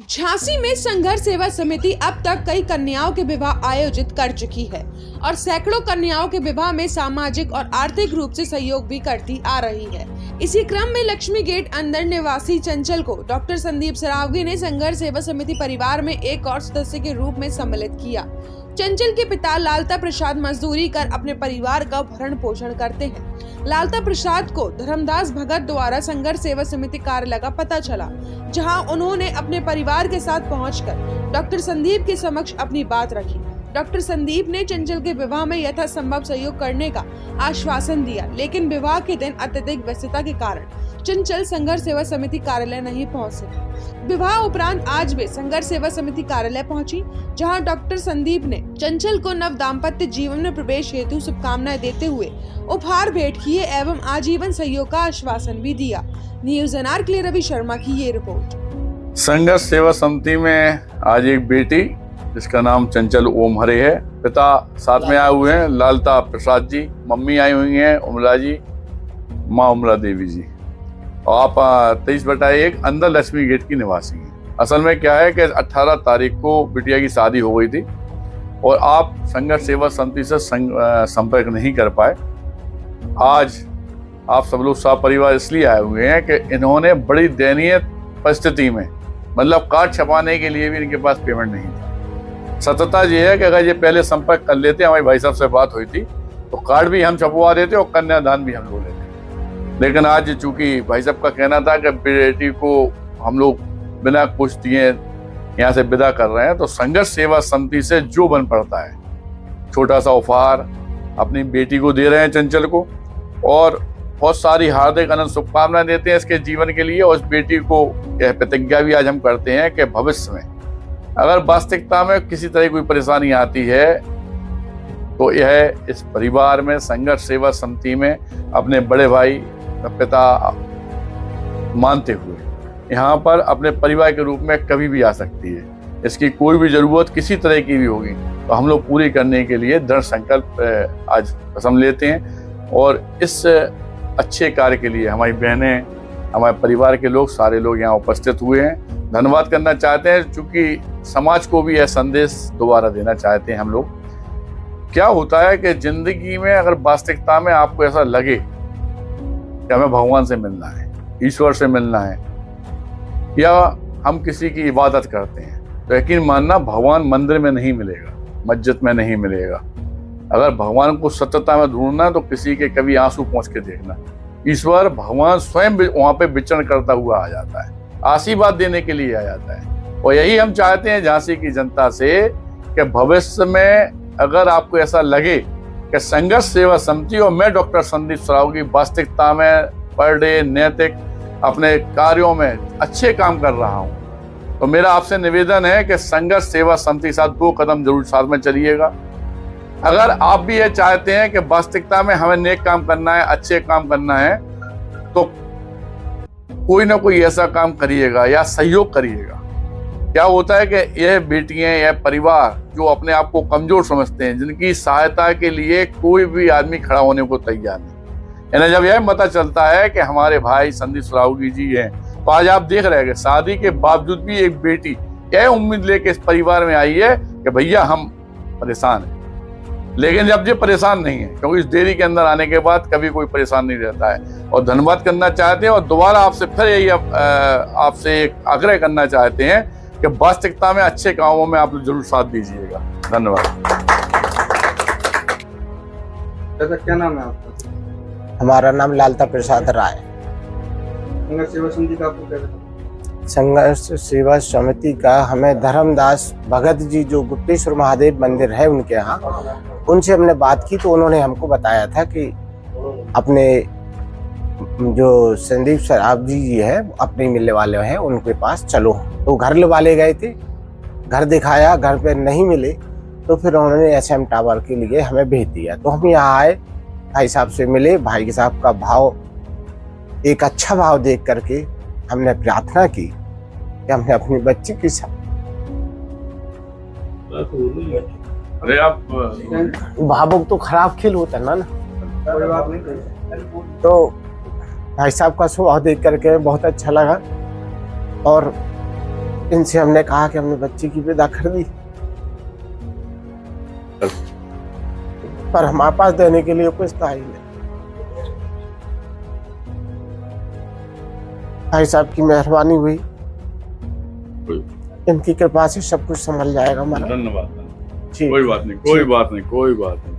झांसी में संघर्ष सेवा समिति अब तक कई कन्याओं के विवाह आयोजित कर चुकी है और सैकड़ों कन्याओं के विवाह में सामाजिक और आर्थिक रूप से सहयोग भी करती आ रही है। इसी क्रम में लक्ष्मी गेट अंदर निवासी चंचल को डॉक्टर संदीप सरावगी ने संघर्ष सेवा समिति परिवार में एक और सदस्य के रूप में सम्मिलित किया। चंचल के पिता लालता प्रसाद मजदूरी कर अपने परिवार का भरण पोषण करते हैं। लालता प्रसाद को धर्मदास भगत द्वारा संघर्ष सेवा समिति कार्यालय का पता चला, जहां उन्होंने अपने परिवार के साथ पहुंचकर डॉक्टर संदीप के समक्ष अपनी बात रखी। डॉक्टर संदीप ने चंचल के विवाह में यथासंभव सहयोग करने का आश्वासन दिया, लेकिन विवाह के दिन अत्यधिक व्यस्तता के कारण चंचल संघर्ष सेवा समिति कार्यालय नहीं पहुंच सकी। विवाह उपरांत आज वे संघर्ष सेवा समिति कार्यालय पहुंची, जहां डॉक्टर संदीप ने चंचल को नव दाम्पत्य जीवन में प्रवेश हेतु शुभकामनाएं देते हुए उपहार भेंट किए एवं आजीवन सहयोग का आश्वासन भी दिया। न्यूज़ एनआर के लिए रवि शर्मा की ये रिपोर्ट। संघर्ष सेवा समिति में आज एक बेटी जिसका नाम चंचल ओम हरे है, पिता साथ में आए हुए हैं लालता प्रसाद जी, मम्मी आई हुई हैं उमला जी, माँ उमला देवी जी। और आप 23/1 अंदर लक्ष्मी गेट की निवासी हैं। असल में क्या है कि 18 तारीख को बिटिया की शादी हो गई थी और आप संघर्ष सेवा समिति से संपर्क नहीं कर पाए। आज आप सब लोग सपरिवार इसलिए आए हुए हैं कि इन्होंने बड़ी दयनीय परिस्थिति में, मतलब कार्ड छपाने के लिए भी इनके पास पेमेंट नहीं था। सत्यता ये है कि अगर ये पहले संपर्क कर लेते, हमारे भाई साहब से बात हुई थी, तो कार्ड भी हम छपवा देते और कन्यादान भी हम लोग लेते। लेकिन आज चूंकि भाई साहब का कहना था कि बेटी को हम लोग बिना कुछ दिए यहाँ से विदा कर रहे हैं, तो संघर्ष सेवा समिति से जो बन पड़ता है, छोटा सा उपहार अपनी बेटी को दे रहे हैं चंचल को, और बहुत सारी हार्दिक अनंत शुभकामनाएं देते हैं इसके जीवन के लिए। और उस बेटी को यह प्रतिज्ञा भी आज हम करते हैं कि भविष्य में अगर वास्तविकता में किसी तरह कोई परेशानी आती है, तो यह इस परिवार में संघर्ष सेवा समिति में अपने बड़े भाई का पिता मानते हुए यहाँ पर अपने परिवार के रूप में कभी भी आ सकती है। इसकी कोई भी जरूरत किसी तरह की भी होगी तो हम लोग पूरी करने के लिए दृढ़ संकल्प आज कसम लेते हैं। और इस अच्छे कार्य के लिए हमारी बहनें, हमारे परिवार के लोग, सारे लोग यहाँ उपस्थित हुए हैं। धन्यवाद करना चाहते हैं, चूंकि समाज को भी यह संदेश दोबारा देना चाहते हैं हम लोग। क्या होता है कि जिंदगी में अगर वास्तविकता में आपको ऐसा लगे कि हमें भगवान से मिलना है, ईश्वर से मिलना है, या हम किसी की इबादत करते हैं, तो यकीन मानना भगवान मंदिर में नहीं मिलेगा, मस्जिद में नहीं मिलेगा। अगर भगवान को सत्यता में ढूंढना है तो किसी के कभी आंसू पहुंच के देखना। ईश्वर भगवान स्वयं वहां पे विचरण करता हुआ आ जाता है, आशीर्वाद देने के लिए आ जाता है। और यही हम चाहते हैं झांसी की जनता से कि भविष्य में अगर आपको ऐसा लगे कि संघर्ष सेवा समिति और मैं डॉक्टर संदीप सरावगी वास्तविकता में पर डे नैतिक अपने कार्यों में अच्छे काम कर रहा हूं, तो मेरा आपसे निवेदन है कि संघर्ष सेवा समिति के साथ 2 कदम जरूर साथ में चलिएगा। अगर आप भी ये चाहते हैं कि वास्तविकता में हमें नेक काम करना है, अच्छे काम करना है, तो कोई ना कोई ऐसा काम करिएगा या सहयोग करिएगा। क्या होता है कि यह बेटियां या परिवार जो अपने आप को कमजोर समझते हैं, जिनकी सहायता के लिए कोई भी आदमी खड़ा होने को तैयार नहीं, यानी जब यह पता चलता है कि हमारे भाई संदीप सरावगी जी हैं, तो आज आप देख रहे हैं कि शादी के बावजूद भी एक बेटी यह उम्मीद लेके इस परिवार में आई है कि भैया हम परेशान हैं। लेकिन जब ये परेशान नहीं है, क्योंकि इस डेयरी के अंदर आने के बाद कभी कोई परेशान नहीं रहता है। और धन्यवाद करना चाहते हैं और दोबारा आपसे फिर यही आपसे एक आग्रह करना चाहते हैं कि वास्तविकता में अच्छे कामों में आप जरूर साथ दीजिएगा। धन्यवाद। दादा क्या नाम है आपका? हमारा नाम लालता प्रसाद राय। संघर्ष सेवा समिति का आपको क्या? संघर्ष सेवा समिति का हमें धर्मदास भगत जी जो गुप्तेश्वर महादेव मंदिर है उनके यहाँ, उनसे हमने बात की तो उन्होंने हमको बताया था कि अपने जो संदीप सरावगी जी है अपने मिलने वाले हैं उनके पास चलो। तो घर वाले गए थे, घर दिखाया, घर पे नहीं मिले, तो फिर उन्होंने SM टावर के लिए हमें भेज दिया। तो हम यहाँ आए, भाई साहब से मिले। भाई साहब का भाव, एक अच्छा भाव देख करके हमने प्रार्थना की कि हमने अपनी बच्ची के साथ। अरे आप भावुक तो खराब खेल होता ना। कोई बात नहीं। तो भाई साहब का स्वभाव देख करके बहुत अच्छा लगा और इनसे हमने कहा कि हमने बच्ची की विदा कर दी, पर हमारे पास देने के लिए कुछ था ही नहीं। भाई साहब की मेहरबानी हुई, इनकी कृपा से सब कुछ संभल जाएगा हमारा। धन्यवाद। जी कोई बात नहीं, कोई बात नहीं, कोई बात नहीं।